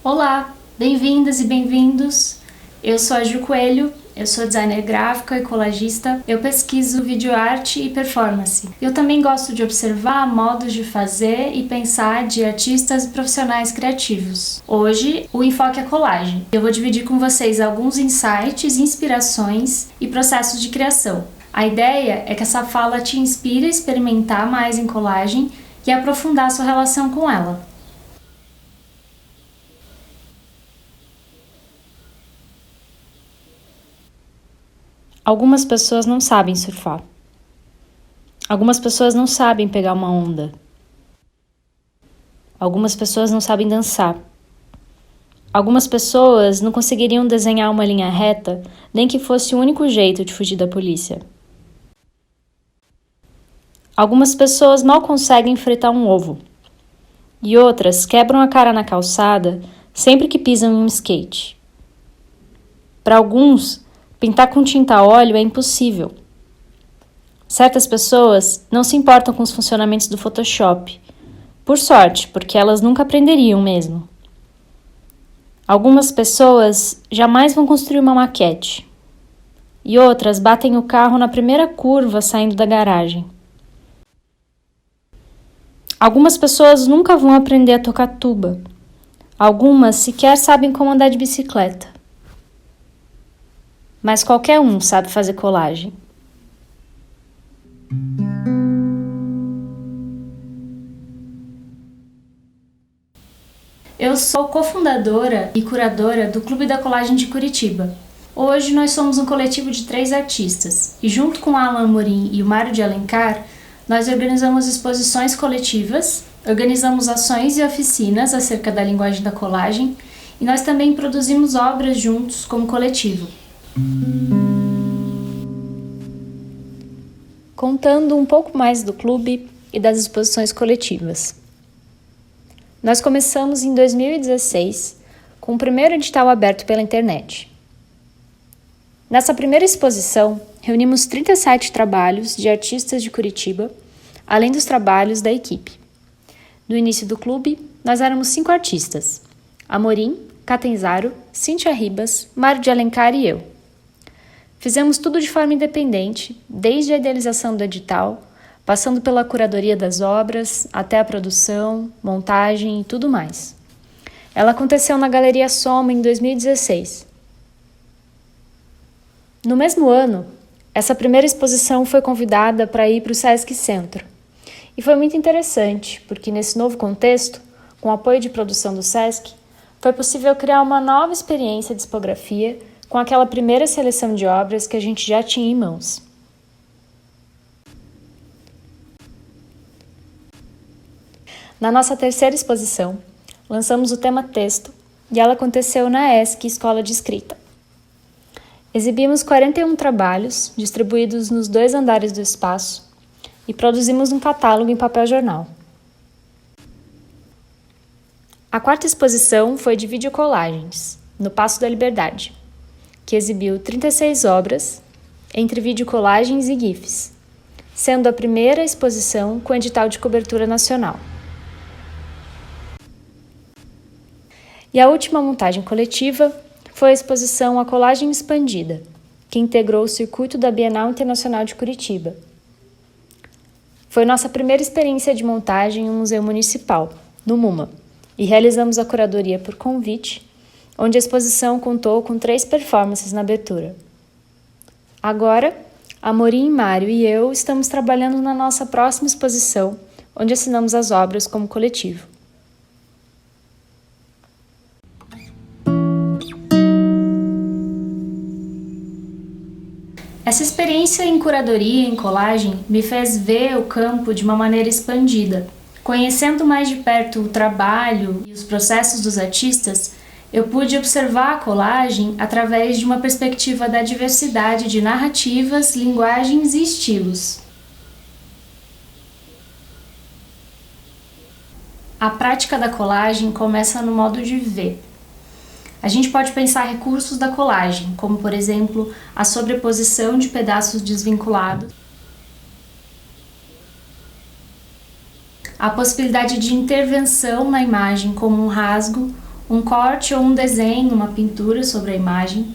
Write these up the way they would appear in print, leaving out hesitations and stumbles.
Olá, bem-vindas e bem-vindos. Eu sou a Ju Coelho, eu sou designer gráfica e colagista. Eu pesquiso videoarte e performance. Eu também gosto de observar modos de fazer e pensar de artistas e profissionais criativos. Hoje, o enfoque é colagem. Eu vou dividir com vocês alguns insights, inspirações e processos de criação. A ideia é que essa fala te inspire a experimentar mais em colagem e aprofundar sua relação com ela. Algumas pessoas não sabem surfar. Algumas pessoas não sabem pegar uma onda. Algumas pessoas não sabem dançar. Algumas pessoas não conseguiriam desenhar uma linha reta, nem que fosse o único jeito de fugir da polícia. Algumas pessoas mal conseguem fritar um ovo. E outras quebram a cara na calçada sempre que pisam em um skate. Para alguns, pintar com tinta a óleo é impossível. Certas pessoas não se importam com os funcionamentos do Photoshop. Por sorte, porque elas nunca aprenderiam mesmo. Algumas pessoas jamais vão construir uma maquete. E outras batem o carro na primeira curva saindo da garagem. Algumas pessoas nunca vão aprender a tocar tuba. Algumas sequer sabem como andar de bicicleta. Mas qualquer um sabe fazer colagem. Eu sou cofundadora e curadora do Clube da Colagem de Curitiba. Hoje nós somos um coletivo de 3 artistas e junto com Alan Amorim e o Mário de Alencar, nós organizamos exposições coletivas, organizamos ações e oficinas acerca da linguagem da colagem e nós também produzimos obras juntos como coletivo. Contando um pouco mais do clube e das exposições coletivas. Nós começamos em 2016 com o primeiro edital aberto pela internet. Nessa primeira exposição, reunimos 37 trabalhos de artistas de Curitiba, além dos trabalhos da equipe. No início do clube, nós éramos 5 artistas: Amorim, Catanzaro, Cíntia Ribas, Mário de Alencar e eu. Fizemos tudo de forma independente, desde a idealização do edital, passando pela curadoria das obras, até a produção, montagem e tudo mais. Ela aconteceu na Galeria Soma em 2016. No mesmo ano, essa primeira exposição foi convidada para ir para o Sesc Centro. E foi muito interessante, porque nesse novo contexto, com o apoio de produção do Sesc, foi possível criar uma nova experiência de expografia com aquela primeira seleção de obras que a gente já tinha em mãos. Na nossa terceira exposição, lançamos o tema texto e ela aconteceu na ESC Escola de Escrita. Exibimos 41 trabalhos distribuídos nos 2 andares do espaço e produzimos um catálogo em papel jornal. A quarta exposição foi de videocolagens, no Paço da Liberdade, que exibiu 36 obras, entre videocolagens e GIFs, sendo a primeira exposição com edital de cobertura nacional. E a última montagem coletiva foi a exposição A Colagem Expandida, que integrou o circuito da Bienal Internacional de Curitiba. Foi nossa primeira experiência de montagem em um museu municipal, no MUMA, e realizamos a curadoria por convite, onde a exposição contou com 3 performances na abertura. Agora, Amorim, Mário e eu estamos trabalhando na nossa próxima exposição, onde assinamos as obras como coletivo. Essa experiência em curadoria e em colagem me fez ver o campo de uma maneira expandida. Conhecendo mais de perto o trabalho e os processos dos artistas, eu pude observar a colagem através de uma perspectiva da diversidade de narrativas, linguagens e estilos. A prática da colagem começa no modo de ver. A gente pode pensar recursos da colagem, como por exemplo, a sobreposição de pedaços desvinculados, a possibilidade de intervenção na imagem, como um rasgo, um corte ou um desenho, uma pintura sobre a imagem,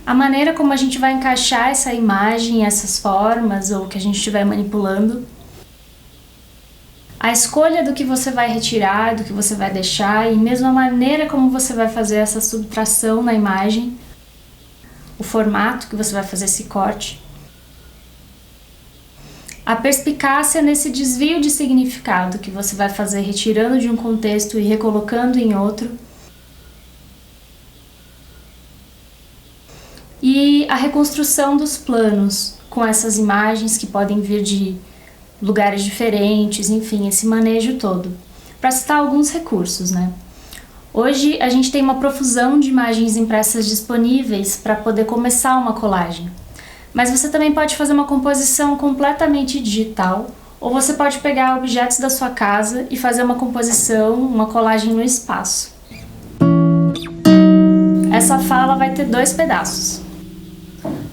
a maneira como a gente vai encaixar essa imagem, essas formas ou que a gente estiver manipulando, a escolha do que você vai retirar, do que você vai deixar e mesmo a maneira como você vai fazer essa subtração na imagem, o formato que você vai fazer esse corte, a perspicácia nesse desvio de significado que você vai fazer retirando de um contexto e recolocando em outro, e a reconstrução dos planos com essas imagens que podem vir de lugares diferentes, enfim, esse manejo todo. Para citar alguns recursos, né? Hoje a gente tem uma profusão de imagens impressas disponíveis para poder começar uma colagem. Mas você também pode fazer uma composição completamente digital, ou você pode pegar objetos da sua casa e fazer uma composição, uma colagem no espaço. Essa fala vai ter 2 pedaços.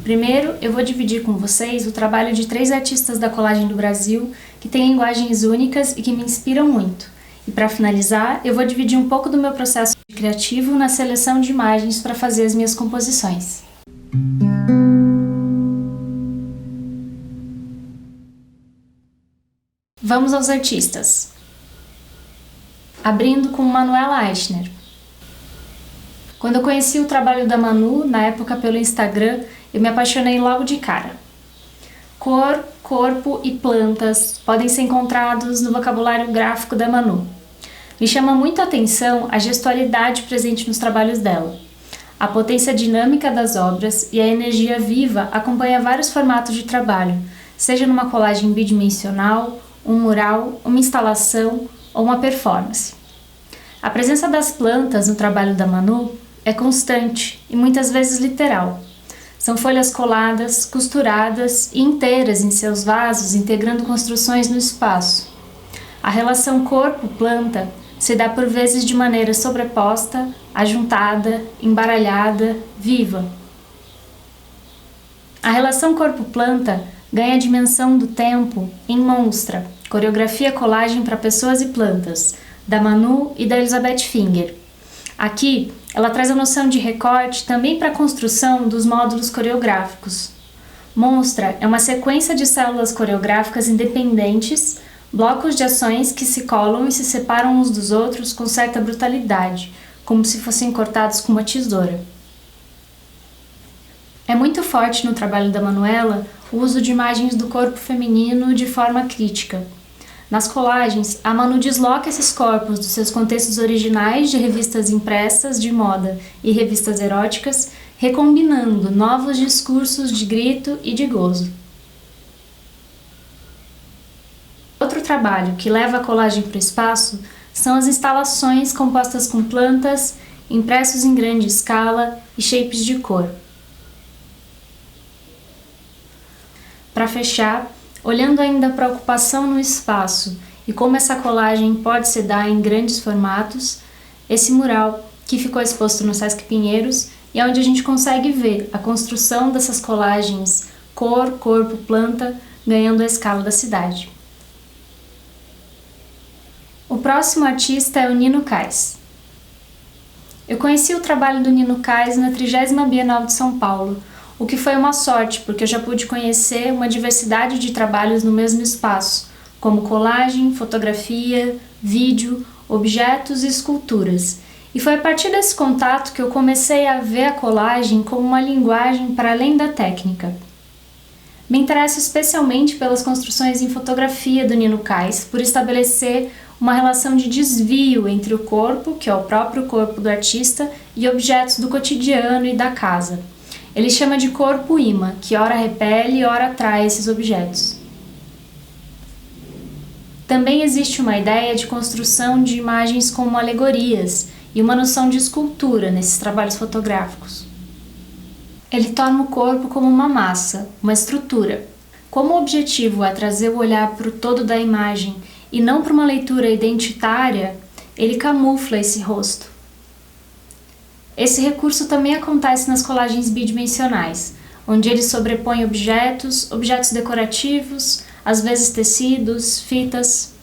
Primeiro, eu vou dividir com vocês o trabalho de 3 artistas da colagem do Brasil que têm linguagens únicas e que me inspiram muito. E para finalizar, eu vou dividir um pouco do meu processo criativo na seleção de imagens para fazer as minhas composições. Vamos aos artistas. Abrindo com Manuela Eichner. Quando eu conheci o trabalho da Manu, na época pelo Instagram, eu me apaixonei logo de cara. Cor, corpo e plantas podem ser encontrados no vocabulário gráfico da Manu. Me chama muito a atenção a gestualidade presente nos trabalhos dela. A potência dinâmica das obras e a energia viva acompanha vários formatos de trabalho, seja numa colagem bidimensional, um mural, uma instalação ou uma performance. A presença das plantas no trabalho da Manu é constante e muitas vezes literal. São folhas coladas, costuradas e inteiras em seus vasos, integrando construções no espaço. A relação corpo-planta se dá por vezes de maneira sobreposta, ajuntada, embaralhada, viva. A relação corpo-planta ganha a dimensão do tempo em Monstra, coreografia colagem para pessoas e plantas, da Manu e da Elizabeth Finger. Aqui, ela traz a noção de recorte também para a construção dos módulos coreográficos. Monstra é uma sequência de células coreográficas independentes, blocos de ações que se colam e se separam uns dos outros com certa brutalidade, como se fossem cortados com uma tesoura. É muito forte no trabalho da Manuela o uso de imagens do corpo feminino de forma crítica. Nas colagens, a Manu desloca esses corpos dos seus contextos originais de revistas impressas de moda e revistas eróticas, recombinando novos discursos de grito e de gozo. Outro trabalho que leva a colagem para o espaço são as instalações compostas com plantas, impressos em grande escala e shapes de cor. Para fechar, olhando ainda para a ocupação no espaço e como essa colagem pode se dar em grandes formatos, esse mural que ficou exposto no Sesc Pinheiros e é onde a gente consegue ver a construção dessas colagens cor, corpo, planta ganhando a escala da cidade. O próximo artista é o Nino Kais. Eu conheci o trabalho do Nino Kais na 30ª Bienal de São Paulo, o que foi uma sorte, porque eu já pude conhecer uma diversidade de trabalhos no mesmo espaço, como colagem, fotografia, vídeo, objetos e esculturas. E foi a partir desse contato que eu comecei a ver a colagem como uma linguagem para além da técnica. Me interesso especialmente pelas construções em fotografia do Nino Kais, por estabelecer uma relação de desvio entre o corpo, que é o próprio corpo do artista, e objetos do cotidiano e da casa. Ele chama de corpo-imã, que ora repele e ora atrai esses objetos. Também existe uma ideia de construção de imagens como alegorias e uma noção de escultura nesses trabalhos fotográficos. Ele torna o corpo como uma massa, uma estrutura. Como o objetivo é trazer o olhar para o todo da imagem e não para uma leitura identitária, ele camufla esse rosto. Esse recurso também acontece nas colagens bidimensionais, onde ele sobrepõe objetos decorativos, às vezes tecidos, fitas.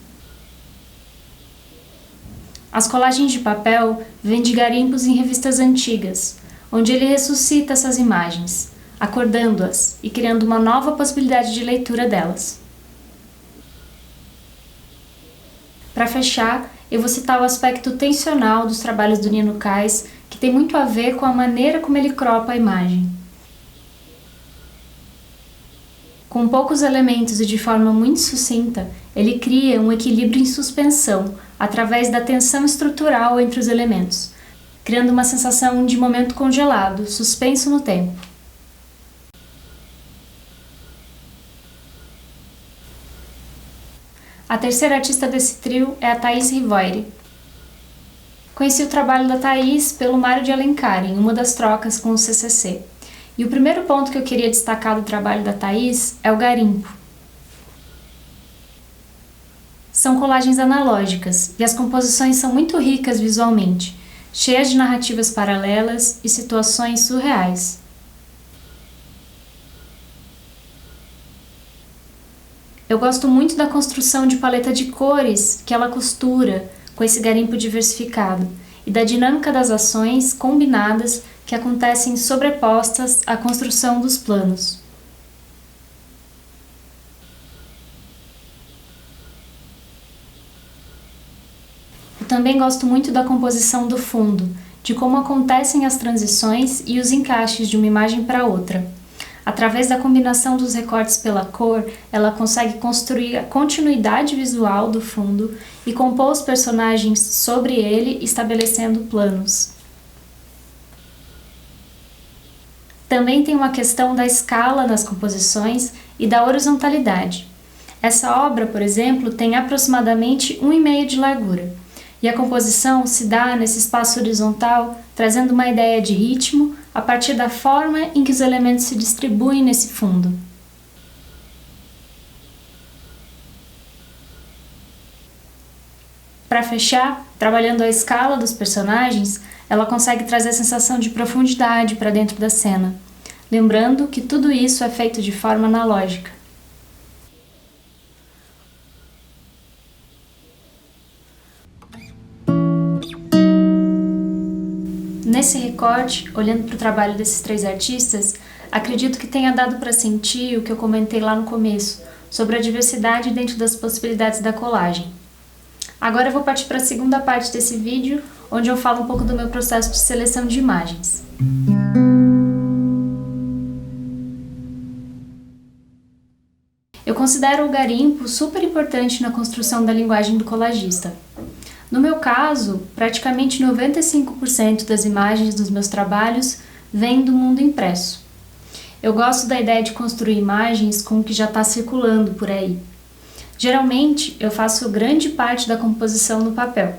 As colagens de papel vêm de garimpos em revistas antigas, onde ele ressuscita essas imagens, acordando-as e criando uma nova possibilidade de leitura delas. Para fechar, eu vou citar o aspecto tensional dos trabalhos do Nino Kais, que tem muito a ver com a maneira como ele cropa a imagem. Com poucos elementos e de forma muito sucinta, ele cria um equilíbrio em suspensão através da tensão estrutural entre os elementos, criando uma sensação de momento congelado, suspenso no tempo. A terceira artista desse trio é a Thaís Rivoire. Conheci o trabalho da Thaís pelo Mário de Alencar, em uma das trocas com o CCC. E o primeiro ponto que eu queria destacar do trabalho da Thaís é o garimpo. São colagens analógicas e as composições são muito ricas visualmente, cheias de narrativas paralelas e situações surreais. Eu gosto muito da construção de paleta de cores que ela costura com esse garimpo diversificado e da dinâmica das ações combinadas que acontecem sobrepostas à construção dos planos. Eu também gosto muito da composição do fundo, de como acontecem as transições e os encaixes de uma imagem para outra. Através da combinação dos recortes pela cor, ela consegue construir a continuidade visual do fundo e compor os personagens sobre ele, estabelecendo planos. Também tem uma questão da escala nas composições e da horizontalidade. Essa obra, por exemplo, tem aproximadamente 1,5 de largura, e a composição se dá nesse espaço horizontal, trazendo uma ideia de ritmo a partir da forma em que os elementos se distribuem nesse fundo. Para fechar, trabalhando a escala dos personagens, ela consegue trazer a sensação de profundidade para dentro da cena, lembrando que tudo isso é feito de forma analógica. Nesse recorte, olhando para o trabalho desses três artistas, acredito que tenha dado para sentir o que eu comentei lá no começo, sobre a diversidade dentro das possibilidades da colagem. Agora eu vou partir para a segunda parte desse vídeo, onde eu falo um pouco do meu processo de seleção de imagens. Eu considero o garimpo super importante na construção da linguagem do colagista. No meu caso, praticamente 95% das imagens dos meus trabalhos vêm do mundo impresso. Eu gosto da ideia de construir imagens com o que já está circulando por aí. Geralmente, eu faço grande parte da composição no papel.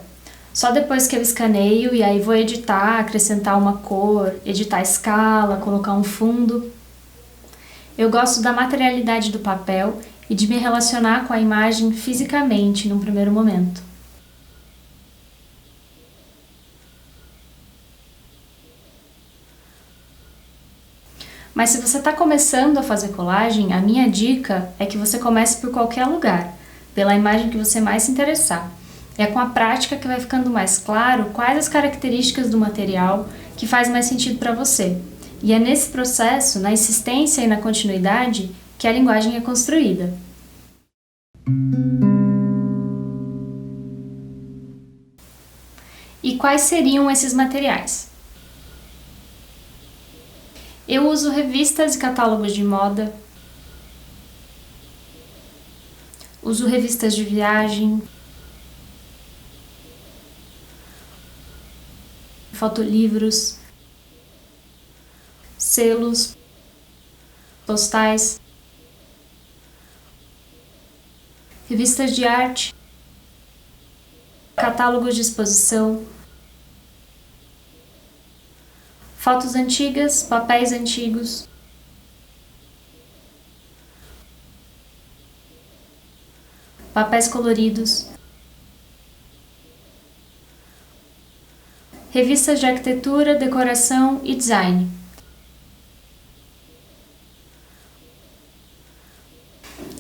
Só depois que eu escaneio e aí vou editar, acrescentar uma cor, editar a escala, colocar um fundo. Eu gosto da materialidade do papel e de me relacionar com a imagem fisicamente num primeiro momento. Mas se você está começando a fazer colagem, a minha dica é que você comece por qualquer lugar, pela imagem que você mais se interessar. É com a prática que vai ficando mais claro quais as características do material que faz mais sentido para você. E é nesse processo, na insistência e na continuidade, que a linguagem é construída. E quais seriam esses materiais? Eu uso revistas e catálogos de moda, uso revistas de viagem, fotolivros, selos, postais, revistas de arte, catálogos de exposição, fotos antigas, papéis antigos, papéis coloridos, revistas de arquitetura, decoração e design.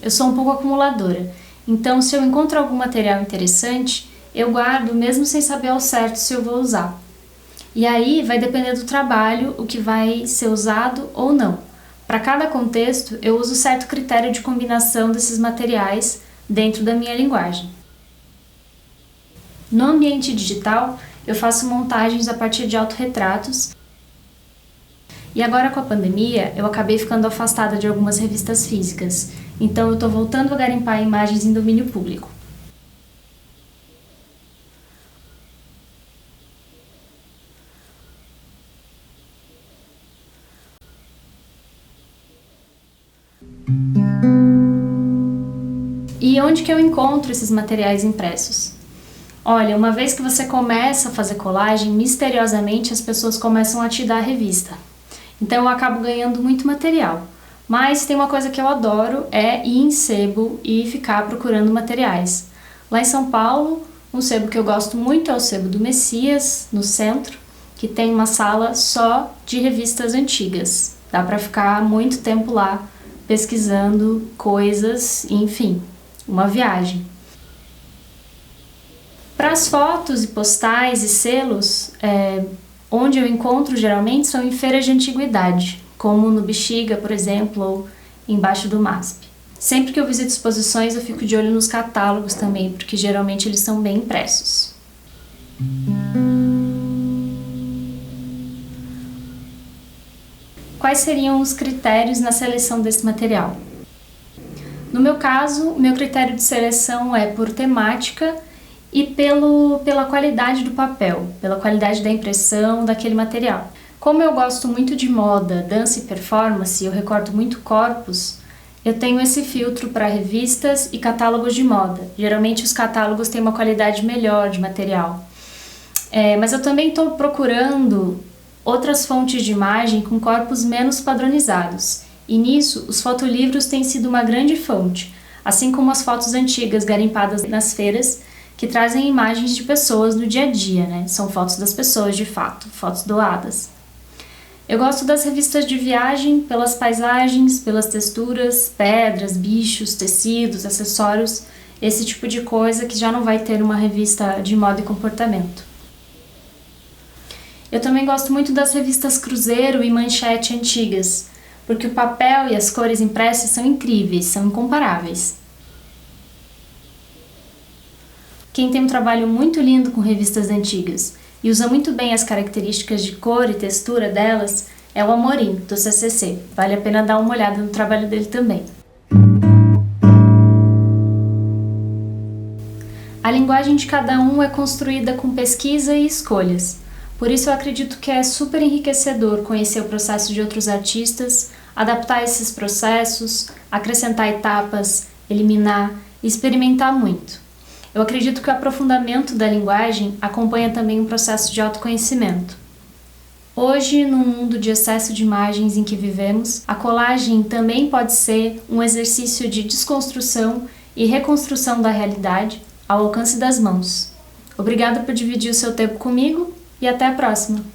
Eu sou um pouco acumuladora, então se eu encontro algum material interessante, eu guardo mesmo sem saber ao certo se eu vou usar. E aí vai depender do trabalho o que vai ser usado ou não. Para cada contexto, eu uso certo critério de combinação desses materiais dentro da minha linguagem. No ambiente digital, eu faço montagens a partir de autorretratos. E agora com a pandemia, eu acabei ficando afastada de algumas revistas físicas, então eu estou voltando a garimpar imagens em domínio público. E onde que eu encontro esses materiais impressos? Olha, uma vez que você começa a fazer colagem, misteriosamente as pessoas começam a te dar a revista. Então eu acabo ganhando muito material. Mas tem uma coisa que eu adoro, é ir em sebo e ficar procurando materiais. Lá em São Paulo, um sebo que eu gosto muito é o Sebo do Messias, no centro, que tem uma sala só de revistas antigas. Dá para ficar muito tempo lá pesquisando coisas, enfim, uma viagem. Para as fotos e postais e selos, onde eu encontro geralmente são em feiras de antiguidade, como no Bexiga, por exemplo, ou embaixo do MASP. Sempre que eu visito exposições, eu fico de olho nos catálogos também, porque geralmente eles são bem impressos. Quais seriam os critérios na seleção desse material? No meu caso, o meu critério de seleção é por temática e pela qualidade do papel, pela qualidade da impressão daquele material. Como eu gosto muito de moda, dança e performance, eu recorto muito corpos, eu tenho esse filtro para revistas e catálogos de moda. Geralmente os catálogos têm uma qualidade melhor de material. Mas eu também estou procurando outras fontes de imagem com corpos menos padronizados. E nisso, os fotolivros têm sido uma grande fonte, assim como as fotos antigas garimpadas nas feiras, que trazem imagens de pessoas no dia a dia, né? São fotos das pessoas de fato, fotos doadas. Eu gosto das revistas de viagem pelas paisagens, pelas texturas, pedras, bichos, tecidos, acessórios, esse tipo de coisa que já não vai ter numa revista de moda e comportamento. Eu também gosto muito das revistas Cruzeiro e Manchete antigas, porque o papel e as cores impressas são incríveis, são incomparáveis. Quem tem um trabalho muito lindo com revistas antigas e usa muito bem as características de cor e textura delas é o Amorim, do CCC. Vale a pena dar uma olhada no trabalho dele também. A linguagem de cada um é construída com pesquisa e escolhas. Por isso eu acredito que é super enriquecedor conhecer o processo de outros artistas, adaptar esses processos, acrescentar etapas, eliminar e experimentar muito. Eu acredito que o aprofundamento da linguagem acompanha também um processo de autoconhecimento. Hoje, no mundo de excesso de imagens em que vivemos, a colagem também pode ser um exercício de desconstrução e reconstrução da realidade ao alcance das mãos. Obrigada por dividir o seu tempo comigo e até a próxima!